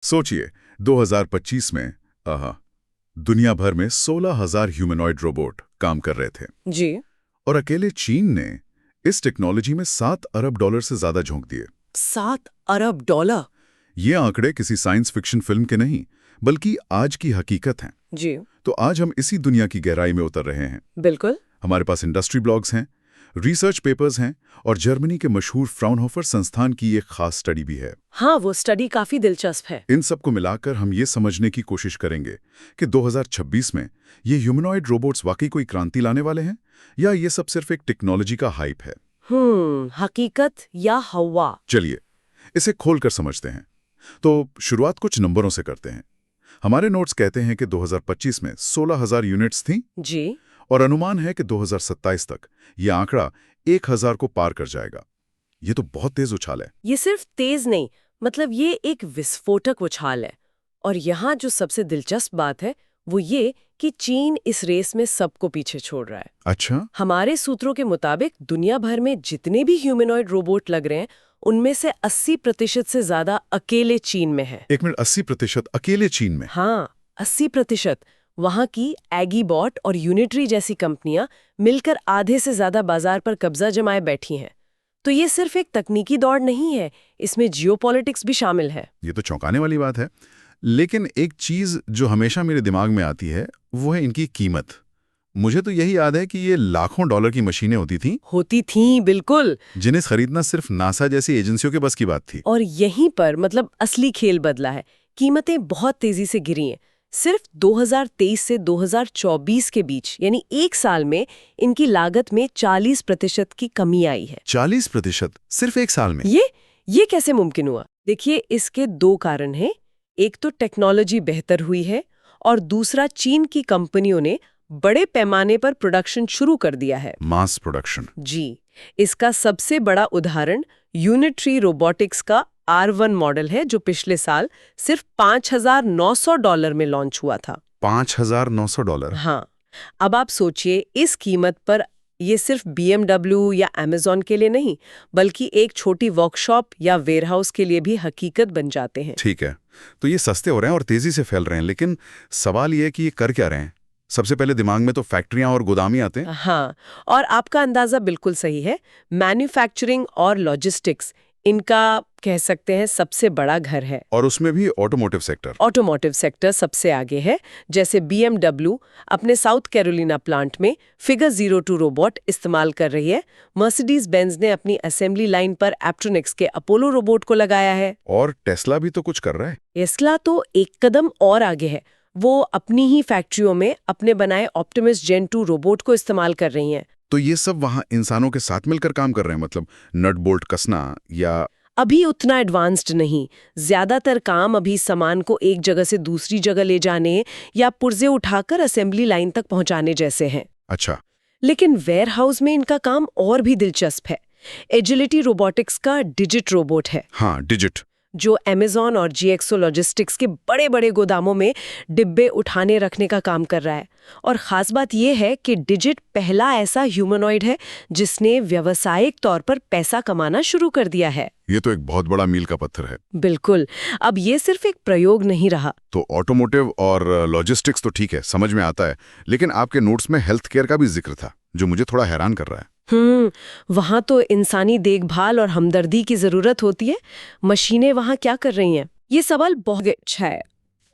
सोचिए 2025 में दुनिया भर में 16,000 ह्यूमनॉइड रोबोट काम कर रहे थे जी। और अकेले चीन ने इस टेक्नोलॉजी में $7 अरब से ज्यादा झोंक दिए। $7 अरब? ये आंकड़े किसी साइंस फिक्शन फिल्म के नहीं बल्कि आज की हकीकत हैं। जी तो आज हम इसी दुनिया की गहराई में उतर रहे हैं। बिल्कुल। हमारे पास इंडस्ट्री ब्लॉग्स हैं, रिसर्च पेपर्स हैं और जर्मनी के मशहूर फ्राउनहोफर संस्थान की एक खास स्टडी भी है। हाँ, वो स्टडी काफी दिलचस्प है। इन सब को मिलाकर हम ये समझने की कोशिश करेंगे कि 2026 में ये ह्यूमनॉइड रोबोट्स वाकई कोई क्रांति लाने वाले हैं या ये सब सिर्फ एक टेक्नोलॉजी का हाइप है। हकीकत या हवा? चलिए इसे खोलकर समझते हैं। तो शुरुआत कुछ नंबरों से करते हैं। हमारे नोट्स कहते हैं कि 2025 में 16,000 यूनिट्स थीं जी। और अनुमान है कि 2027 तक ये आंकड़ा 1,000 को पार कर जाएगा। ये तो बहुत तेज उछाल है। ये सिर्फ तेज नहीं, मतलब ये एक विस्फोटक उछाल है। और यहाँ जो सबसे दिलचस्प बात है वो ये कि चीन इस रेस में सबको पीछे छोड़ रहा है। अच्छा। हमारे सूत्रों के मुताबिक दुनिया भर में जितने भी ह्यूमनॉइड रोबोट लग रहे हैं उनमें से 80% से ज्यादा अकेले चीन में है। 1 मिनट, 80% अकेले चीन में? हाँ, 80%। वहाँ की एगीबॉट और यूनिटरी जैसी कंपनियां मिलकर आधे से ज्यादा बाजार पर कब्जा जमाए बैठी हैं। तो ये सिर्फ एक तकनीकी दौड़ नहीं है, इसमें जियोपॉलिटिक्स भी शामिल है। ये तो चौंकाने वाली बात है। लेकिन एक चीज जो हमेशा मेरे दिमाग में आती है वो है इनकी कीमत। मुझे तो यही याद है कि ये लाखों डॉलर की मशीनें होती थीं, बिल्कुल। जिन्हें खरीदना सिर्फ नासा जैसी एजेंसियों के बस की बात थी। और यहीं पर मतलब असली खेल बदला है। कीमतें बहुत तेजी से गिरी हैं। सिर्फ 2023 से 2024 के बीच यानी एक साल में इनकी लागत में 40% की कमी आई है। 40% सिर्फ एक साल में? ये कैसे मुमकिन हुआ? देखिए, इसके दो कारण हैं। एक तो टेक्नोलॉजी बेहतर हुई है और दूसरा चीन की कंपनियों ने बड़े पैमाने पर प्रोडक्शन शुरू कर दिया है। Mass production? जी। इसका सबसे बड़ा उदाहरण यूनिटरी रोबोटिक्स का R1 मॉडल है जो पिछले साल सिर्फ $5,900 में लॉन्च हुआ था। $5,900? हाँ। अब आप सोचिए, इस कीमत पर ये सिर्फ BMW या Amazon के लिए नहीं बल्कि एक छोटी वर्कशॉप या वेयरहाउस के लिए भी हकीकत बन जाते हैं। ठीक है, तो ये सस्ते हो रहे हैं और तेजी से फैल रहे हैं, लेकिन सवाल ये है कि ये कर क्या रहे हैं? सबसे पहले दिमाग में तो फैक्ट्रियां और गोदाम ही आते हैं। हाँ, और आपका अंदाजा बिल्कुल सही है। मैन्युफैक्चरिंग और लॉजिस्टिक्स इनका कह सकते हैं सबसे बड़ा घर है। और उसमें भी ऑटोमोटिव सेक्टर? ऑटोमोटिव सेक्टर सबसे आगे है। जैसे BMW अपने साउथ कैरोलिना प्लांट में फिगर 02 रोबोट इस्तेमाल कर रही है। मर्सिडीज बेंज ने अपनी असेंबली लाइन पर एप्ट्रोनिक्स के अपोलो रोबोट को लगाया है। और टेस्ला भी तो कुछ कर रहा है। टेस्ला तो एक कदम और आगे है। वो अपनी ही फैक्ट्रियों में अपने बनाए ऑप्टिमस जेन 2 रोबोट को इस्तेमाल कर रही हैं। तो ये सब वहाँ इंसानों के साथ मिलकर काम कर रहे हैं, मतलब नट बोल्ट कसना या? अभी उतना एडवांस्ड नहीं। ज्यादातर काम अभी सामान को एक जगह से दूसरी जगह ले जाने या पुर्जे उठाकर असेंबली लाइन तक पहुंचाने जैसे हैं। अच्छा। लेकिन वेयरहाउस में इनका काम और भी दिलचस्प है। एजिलिटी रोबोटिक्स का डिजिट रोबोट है। हाँ, डिजिट। जो Amazon और GXO लॉजिस्टिक्स के बड़े बड़े गोदामों में डिब्बे उठाने रखने का काम कर रहा है। और ख़ास बात यह है कि डिजिट पहला ऐसा ह्यूमनॉइड है जिसने व्यावसायिक तौर पर पैसा कमाना शुरू कर दिया है। ये तो एक बहुत बड़ा मील का पत्थर है। बिल्कुल। अब ये सिर्फ एक प्रयोग नहीं रहा। तो ऑटोमोटिव और लॉजिस्टिक्स तो ठीक है, समझ में आता है, लेकिन आपके नोट्स में हेल्थ केयर का भी जिक्र था जो मुझे थोड़ा हैरान कर रहा है। वहाँ तो इंसानी देखभाल और हमदर्दी की जरूरत होती है। मशीनें वहाँ क्या कर रही हैं? ये सवाल बहुत अच्छा है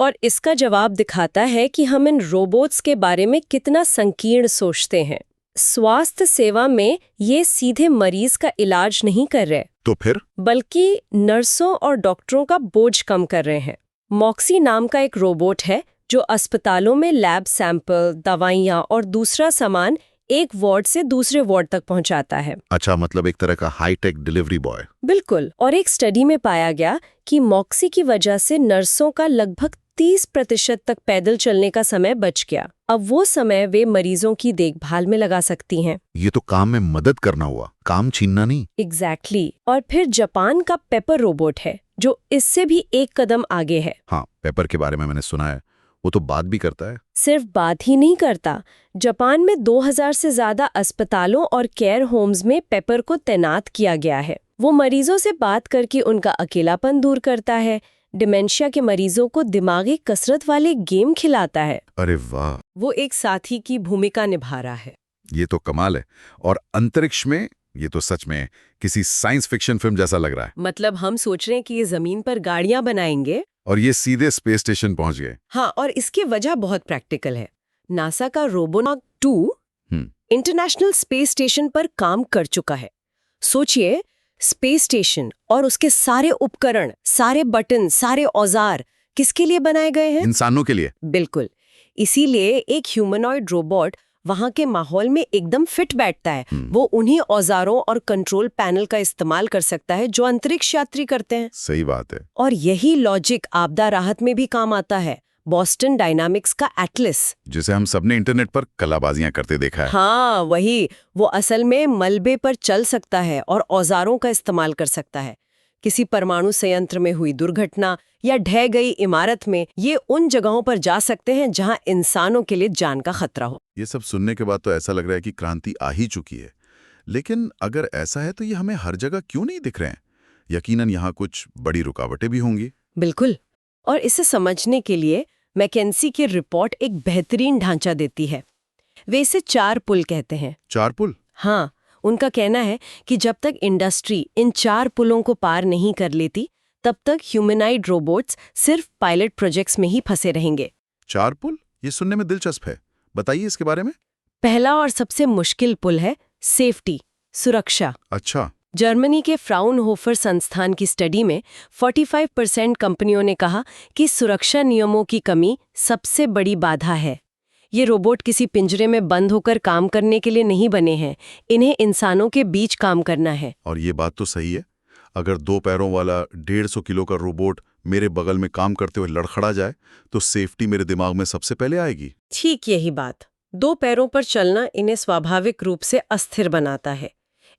और इसका जवाब दिखाता है कि हम इन रोबोट्स के बारे में कितना संकीर्ण सोचते हैं। स्वास्थ्य सेवा में ये सीधे मरीज का इलाज नहीं कर रहे, तो फिर? बल्कि नर्सों और डॉक्टरों का बोझ कम कर रहे हैं। मॉक्सी नाम का एक रोबोट है जो अस्पतालों में लैब सैंपल, दवाइयाँ और दूसरा सामान एक वार्ड से दूसरे वार्ड तक पहुंचाता है। अच्छा, मतलब एक तरह का हाईटेक डिलीवरी बॉय। बिल्कुल। और एक स्टडी में पाया गया कि मॉक्सी की वजह से नर्सों का लगभग 30% तक पैदल चलने का समय बच गया। अब वो समय वे मरीजों की देखभाल में लगा सकती हैं। ये तो काम में मदद करना हुआ, काम छीनना नहीं। एग्जैक्टली। और फिर जापान का पेपर रोबोट है जो इससे भी एक कदम आगे है। हाँ, पेपर के बारे में मैंने सुना है। वो तो बात भी करता है। सिर्फ बात ही नहीं करता। जापान में 2000 से ज्यादा अस्पतालों और केयर होम्स में पेपर को तैनात किया गया है। वो मरीजों से बात करके उनका अकेलापन दूर करता है, डिमेंशिया के मरीजों को दिमागी कसरत वाले गेम खिलाता है। अरे वाह, वो एक साथी की भूमिका निभा रहा है। ये तो कमाल है। और अंतरिक्ष में, ये तो सच में किसी साइंस फिक्शन फिल्म जैसा लग रहा है। मतलब हम सोच रहे हैं कि ये जमीन पर गाड़ियां बनाएंगे और ये सीधे स्पेस स्टेशन पहुंच गए। हाँ, और इसकी वजह बहुत प्रैक्टिकल है। नासा का रोबोनॉट 2 इंटरनेशनल स्पेस स्टेशन पर काम कर चुका है। सोचिए, स्पेस स्टेशन और उसके सारे उपकरण, सारे बटन, सारे औजार किसके लिए बनाए गए हैं? इंसानों के लिए। बिल्कुल। इसीलिए एक ह्यूमनॉइड रोबोट वहां के माहौल में एकदम फिट बैठता है। वो उन्हीं औजारों और कंट्रोल पैनल का इस्तेमाल कर सकता है जो अंतरिक्ष यात्री करते हैं। सही बात है। और यही लॉजिक आपदा राहत में भी काम आता है। बॉस्टन डायनामिक्स का एटलस, जिसे हम सबने इंटरनेट पर कलाबाजियां करते देखा है। हाँ वही, वो असल में मलबे पर चल सकता है और औजारों का इस्तेमाल कर सकता है। किसी परमाणु संयंत्र में हुई दुर्घटना या ढह गई इमारत में ये उन जगहों पर जा सकते हैं जहां इंसानों के लिए जान का खतरा हो। ये सब सुनने के बाद तो ऐसा लग रहा है कि क्रांति आ ही चुकी है। लेकिन अगर ऐसा है तो ये हमें हर जगह क्यों नहीं दिख रहे हैं? यकीनन यहाँ कुछ बड़ी रुकावटें भी होंगी। बिल्कुल। और इसे समझने के लिए मैकेंसी की रिपोर्ट एक बेहतरीन ढांचा देती है। वे इसे 4 पुल कहते हैं। 4 पुल? हाँ, उनका कहना है कि जब तक इंडस्ट्री इन 4 पुलों को पार नहीं कर लेती, तब तक ह्यूमनॉइड रोबोट्स सिर्फ पायलट प्रोजेक्ट्स में ही फंसे रहेंगे। 4 पुल? ये सुनने में दिलचस्प है। बताइए इसके बारे में। पहला और सबसे मुश्किल पुल है सेफ्टी, सुरक्षा। अच्छा। जर्मनी के फ्राउनहोफर संस्थान की स्टडी में 45% कंपनियों ने कहा कि सुरक्षा नियमों की कमी सबसे बड़ी बाधा है। ये रोबोट किसी पिंजरे में बंद होकर काम करने के लिए नहीं बने हैं। इन्हें इंसानों के बीच काम करना है। और ये बात तो सही है। अगर 2 पैरों वाला 150 किलो का रोबोट मेरे बगल में काम करते हुए लड़खड़ा जाए तो सेफ्टी मेरे दिमाग में सबसे पहले आएगी। ठीक यही बात। 2 पैरों पर चलना इन्हें स्वाभाविक रूप से अस्थिर बनाता है।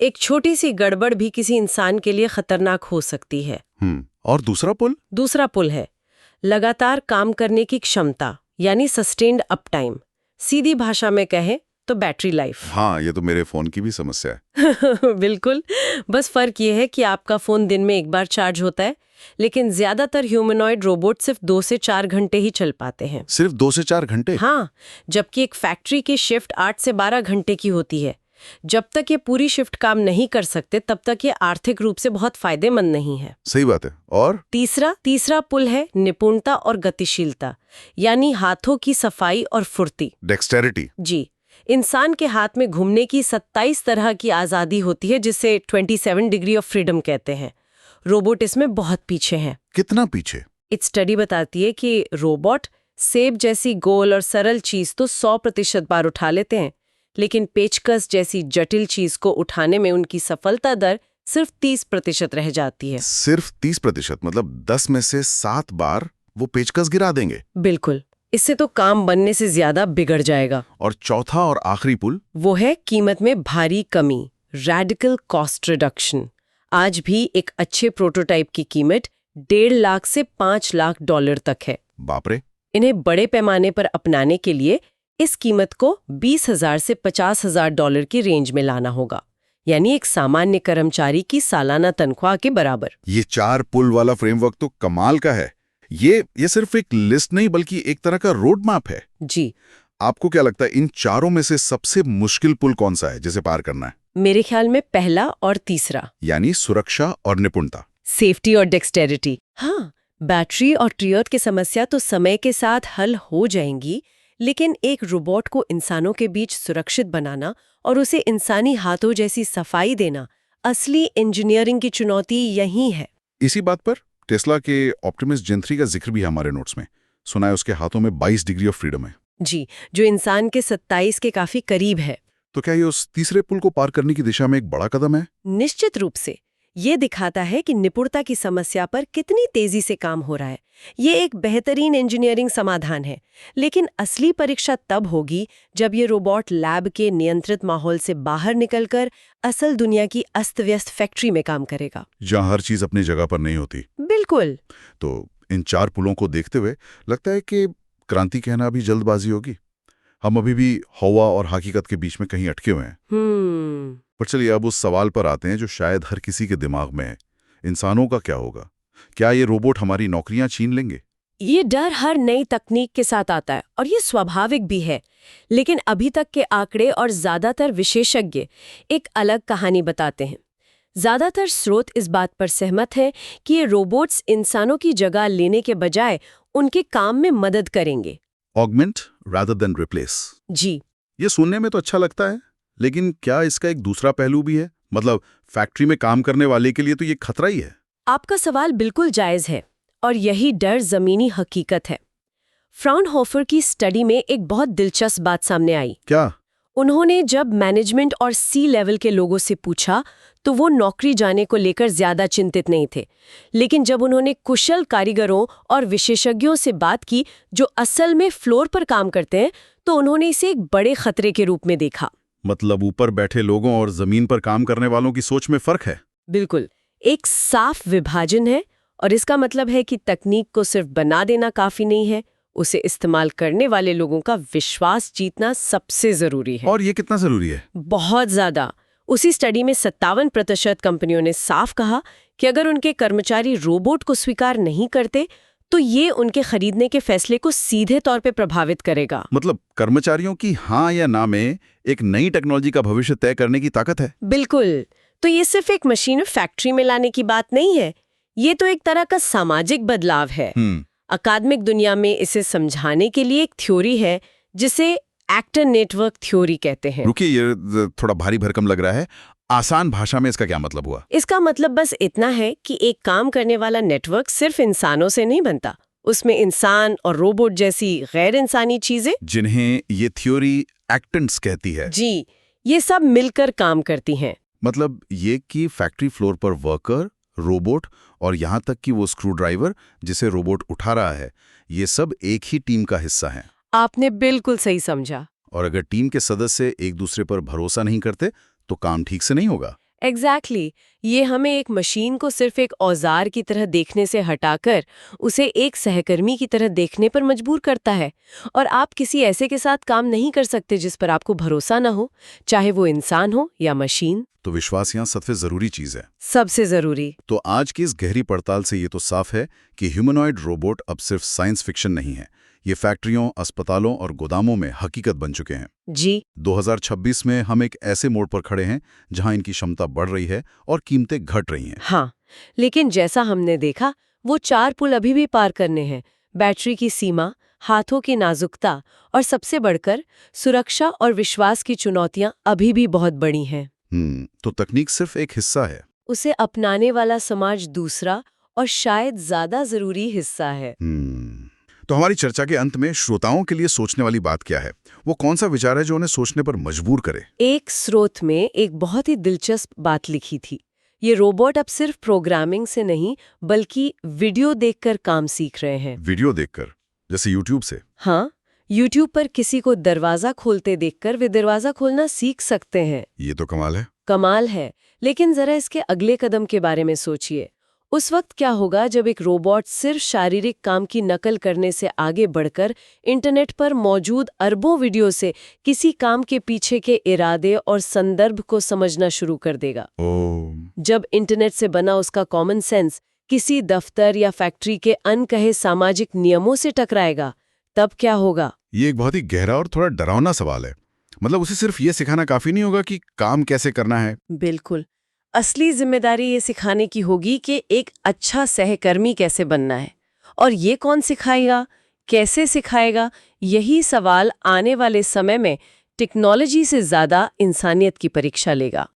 एक छोटी सी गड़बड़ भी किसी इंसान के लिए खतरनाक हो सकती है। और दूसरा पुल? दूसरा पुल है लगातार काम करने की क्षमता, यानी सस्टेन्ड अप टाइम। सीधी भाषा में कहें तो बैटरी लाइफ। हाँ, ये तो मेरे फोन की भी समस्या है। बिल्कुल। बस फर्क ये है कि आपका फोन दिन में एक बार चार्ज होता है, लेकिन ज्यादातर ह्यूमनॉइड रोबोट सिर्फ 2 से 4 घंटे ही चल पाते हैं। सिर्फ 2 से 4 घंटे? हाँ, जबकि एक फैक्ट्री की शिफ्ट 8 से 12 घंटे की होती है। जब तक ये पूरी शिफ्ट काम नहीं कर सकते, तब तक ये आर्थिक रूप से बहुत फायदेमंद नहीं है। सही बात है। और तीसरा पुल है निपुणता और गतिशीलता, यानी हाथों की सफाई और फुर्ती। डेक्सटेरिटी। जी, इंसान के हाथ में घूमने की 27 तरह की आजादी होती है, जिसे 27 डिग्री ऑफ फ्रीडम कहते हैं। रोबोट इसमें बहुत पीछे हैं। कितना पीछे? एक स्टडी बताती है कि रोबोट सेब जैसी गोल और सरल चीज तो 100% बार उठा लेते हैं, लेकिन पेचकस जैसी जटिल चीज को उठाने में उनकी सफलता दर सिर्फ 30% रह जाती है। सिर्फ 30%? मतलब 10 में से 7 बार वो पेचकस गिरा देंगे। बिल्कुल। इससे तो काम बनने से ज्यादा बिगड़ जाएगा। और चौथा और आखिरी पुल? वो है कीमत में भारी कमी, रेडिकल कॉस्ट रिडक्शन। आज भी एक अच्छे प्रोटोटाइप की कीमत $1.5 लाख से $5 लाख तक है। बाप रे। इन्हें बड़े पैमाने पर अपनाने के लिए इस कीमत को $20,000 से $50,000 की रेंज में लाना होगा, यानी एक सामान्य कर्मचारी की सालाना तनख्वाह के बराबर। ये 4 पुल वाला फ्रेमवर्क तो कमाल का है। ये सिर्फ एक लिस्ट नहीं बल्कि एक तरह का रोड मैप है। जी। आपको क्या लगता है इन चारों में से सबसे मुश्किल पुल कौन सा है जिसे पार करना है? मेरे ख्याल में पहला और तीसरा, यानी सुरक्षा और निपुणता। सेफ्टी और डेक्सटेरिटी। हाँ, बैटरी और ट्रियर्थ की समस्या तो समय के साथ हल हो जाएंगी, लेकिन एक रोबोट को इंसानों के बीच सुरक्षित बनाना और उसे इंसानी हाथों जैसी सफाई देना, असली इंजीनियरिंग की चुनौती यही है। इसी बात पर टेस्ला के ऑप्टिमस जेन 3 का जिक्र भी है हमारे नोट्स में। सुना है उसके हाथों में 22 डिग्री ऑफ फ्रीडम है। जी, जो इंसान के 27 के काफी करीब है। तो क्या ये उस तीसरे पुल को पार करने की दिशा में एक बड़ा कदम है? निश्चित रूप से। ये दिखाता है कि निपुणता की समस्या पर कितनी तेजी से काम हो रहा है। ये एक बेहतरीन इंजीनियरिंग समाधान है, लेकिन असली परीक्षा तब होगी जब ये रोबोट लैब के नियंत्रित माहौल से बाहर निकलकर असल दुनिया की अस्त-व्यस्त फैक्ट्री में काम करेगा, जहां हर चीज अपनी जगह पर नहीं होती। बिल्कुल। तो इन 4 पुलों को देखते हुए लगता है कि क्रांति कहना अभी जल्दबाजी होगी। हम अभी भी हवा और हकीकत के बीच में कहीं अटके हुए हैं। पर चलिए अब उस सवाल पर आते हैं जो शायद हर किसी के दिमाग में है। इंसानों का क्या होगा? क्या ये रोबोट हमारी नौकरियां छीन लेंगे? ये डर हर नई तकनीक के साथ आता है और ये स्वाभाविक भी है। लेकिन अभी तक के आंकड़े और ज्यादातर विशेषज्ञ एक अलग कहानी बताते हैं। ज्यादातर स्रोत इस बात पर सहमत हैं कि ये रोबोट्स इंसानों की जगह लेने के बजाय उनके काम में मदद करेंगे। Augment rather than replace. जी, ये सुनने में तो अच्छा लगता है, लेकिन क्या इसका एक दूसरा पहलू भी है? मतलब फैक्ट्री में काम करने वाले के लिए तो ये खतरा ही है। आपका सवाल बिल्कुल जायज है और यही डर जमीनी हकीकत है। फ्राउनहोफर की स्टडी में एक बहुत दिलचस्प बात सामने आई। क्या? उन्होंने जब मैनेजमेंट और सी लेवल के लोगों से पूछा तो वो नौकरी जाने को लेकर ज्यादा चिंतित नहीं थे। लेकिन जब उन्होंने कुशल कारीगरों और विशेषज्ञों से बात की जो असल में फ्लोर पर काम करते हैं, तो उन्होंने इसे एक बड़े खतरे के रूप में देखा। मतलब ऊपर बैठे लोगों और जमीन पर काम करने वालों की सोच में फर्क है। बिल्कुल, एक साफ विभाजन है और इसका मतलब है कि तकनीक को सिर्फ बना देना काफी नहीं है, उसे इस्तेमाल करने वाले लोगों का विश्वास जीतना सबसे जरूरी है। और ये कितना जरूरी है? बहुत ज्यादा। उसी स्टडी में 57% कंपनियों ने साफ कहा कि अगर उनके कर्मचारी रोबोट को स्वीकार नहीं करते तो ये उनके खरीदने के फैसले को सीधे तौर पे प्रभावित करेगा। मतलब कर्मचारियों की हाँ या ना में एक नई टेक्नोलॉजी का भविष्य तय करने की ताकत है। बिल्कुल। तो ये सिर्फ एक मशीन फैक्ट्री में लाने की बात नहीं है, ये तो एक तरह का सामाजिक बदलाव है। अकादमिक दुनिया में इसे समझाने के लिए एक थ्योरी है जिसे एक्टर नेटवर्क थ्योरी कहते हैं। रुकिए, ये थोड़ा भारी भरकम लग रहा है। आसान भाषा में इसका क्या मतलब हुआ? इसका मतलब बस इतना है कि एक काम करने वाला नेटवर्क सिर्फ इंसानों से नहीं बनता, उसमें इंसान और रोबोट जैसी गैर इंसानी चीजें, जिन्हें ये थ्योरी एक्टेंट्स कहती है। जी, ये सब मिलकर काम करती हैं। मतलब ये कि फैक्ट्री फ्लोर पर वर्कर, रोबोट और यहाँ तक कि वो स्क्रू ड्राइवर जिसे रोबोट उठा रहा है, ये सब एक ही टीम का हिस्सा हैं। आपने बिल्कुल सही समझा। और अगर टीम के सदस्य एक दूसरे पर भरोसा नहीं करते तो काम ठीक से नहीं होगा। एग्जैक्टली। ये हमें एक मशीन को सिर्फ एक औजार की तरह देखने से हटाकर उसे एक सहकर्मी की तरह देखने पर मजबूर करता है। और आप किसी ऐसे के साथ काम नहीं कर सकते जिस पर आपको भरोसा ना हो, चाहे वो इंसान हो या मशीन। तो विश्वास यहाँ सबसे जरूरी चीज है। सबसे जरूरी। तो आज की इस गहरी पड़ताल से ये तो साफ है कि ह्यूमनॉइड रोबोट अब सिर्फ साइंस फिक्शन नहीं है, ये फैक्ट्रियों, अस्पतालों और गोदामों में हकीकत बन चुके हैं। जी। 2026 में हम एक ऐसे मोड़ पर खड़े हैं जहां इनकी क्षमता बढ़ रही है और कीमतें घट रही हैं। हाँ, लेकिन जैसा हमने देखा, वो 4 पुल अभी भी पार करने हैं। बैटरी की सीमा, हाथों की नाजुकता और सबसे बढ़कर सुरक्षा और विश्वास की चुनौतियां अभी भी बहुत बड़ी हैं। तो तकनीक सिर्फ एक हिस्सा है, उसे अपनाने वाला समाज दूसरा और शायद ज्यादा जरूरी हिस्सा है। तो हमारी चर्चा के अंत में श्रोताओं के लिए सोचने वाली बात क्या है? वो कौन सा विचार है जो उन्हें सोचने पर मजबूर करे? एक स्रोत में एक बहुत ही दिलचस्प बात लिखी थी। ये रोबोट अब सिर्फ प्रोग्रामिंग से नहीं बल्कि वीडियो देखकर काम सीख रहे हैं। वीडियो देखकर? जैसे यूट्यूब से? हाँ, यूट्यूब पर किसी को दरवाजा खोलते देखकर वे दरवाजा खोलना सीख सकते हैं। ये तो कमाल है। कमाल है, लेकिन जरा इसके अगले कदम के बारे में सोचिए। उस वक्त क्या होगा जब एक रोबोट सिर्फ शारीरिक काम की नकल करने से आगे बढ़कर इंटरनेट पर मौजूद अरबों वीडियो से किसी काम के पीछे के इरादे और संदर्भ को समझना शुरू कर देगा। जब इंटरनेट से बना उसका कॉमन सेंस किसी दफ्तर या फैक्ट्री के अनकहे सामाजिक नियमों से टकराएगा, तब क्या होगा? ये एक बहुत ही गहरा और थोड़ा डरावना सवाल है। मतलब उसे सिर्फ ये सिखाना काफी नहीं होगा कि काम कैसे करना है। बिल्कुल। असली जिम्मेदारी ये सिखाने की होगी कि एक अच्छा सहकर्मी कैसे बनना है। और ये कौन सिखाएगा, कैसे सिखाएगा? यही सवाल आने वाले समय में टेक्नोलॉजी से ज्यादा इंसानियत की परीक्षा लेगा।